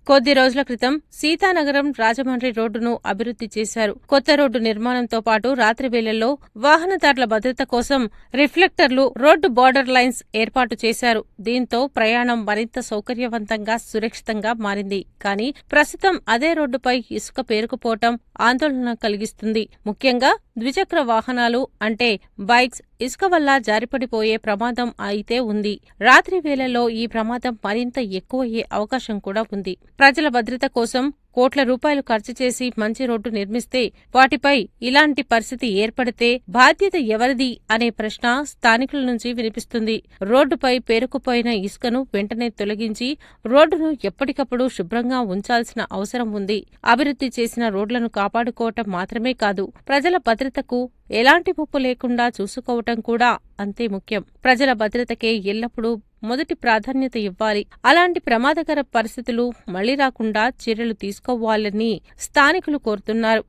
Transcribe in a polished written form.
కొద్ది రోజుల క్రితం సీతానగరం రాజమండ్రి రోడ్డును అభివృద్ధి చేశారు. కొత్త రోడ్డు నిర్మాణంతో పాటు రాత్రి వేళల్లో వాహనదారుల భద్రత కోసం రిఫ్లెక్టర్లు, రోడ్డు బోర్డర్ లైన్స్ ఏర్పాటు చేశారు. దీంతో ప్రయాణం మరింత సౌకర్యవంతంగా, సురక్షితంగా మారింది. కానీ ప్రస్తుతం అదే రోడ్డుపై ఇసుక పేరుకుపోవటం ఆందోళన కలిగిస్తుంది. ముఖ్యంగా ద్విచక్ర వాహనాలు అంటే బైక్స్ ఇసుక వల్ల జారిపడిపోయే ప్రమాదం అయితే ఉంది. రాత్రి వేళల్లో ఈ ప్రమాదం మరింత ఎక్కువయ్యే అవకాశం కూడా ఉంది. ప్రజల భద్రత కోసం కోట్ల రూపాయలు ఖర్చు చేసి మంచి రోడ్డు నిర్మిస్తే వాటిపై ఇలాంటి పరిస్థితి ఏర్పడితే బాధ్యత ఎవరిది అనే ప్రశ్న స్థానికుల నుంచి వినిపిస్తుంది. రోడ్డుపై పేరుకుపోయిన ఇసుకను వెంటనే తొలగించి రోడ్డును ఎప్పటికప్పుడు శుభ్రంగా ఉంచాల్సిన అవసరం ఉంది. అభివృద్ధి చేసిన రోడ్లను కాపాడుకోవటం మాత్రమే కాదు, ప్రజల భద్రతకు ఎలాంటి ముప్పు లేకుండా చూసుకోవటం కూడా అంతే ముఖ్యం. ప్రజల భద్రతకే ఎల్లప్పుడూ మొదటి ప్రాధాన్యత ఇవ్వాలి. అలాంటి ప్రమాదకర పరిస్థితులు మళ్లీ రాకుండా చర్యలు తీసుకోవాలని స్థానికులు కోరుతున్నారు.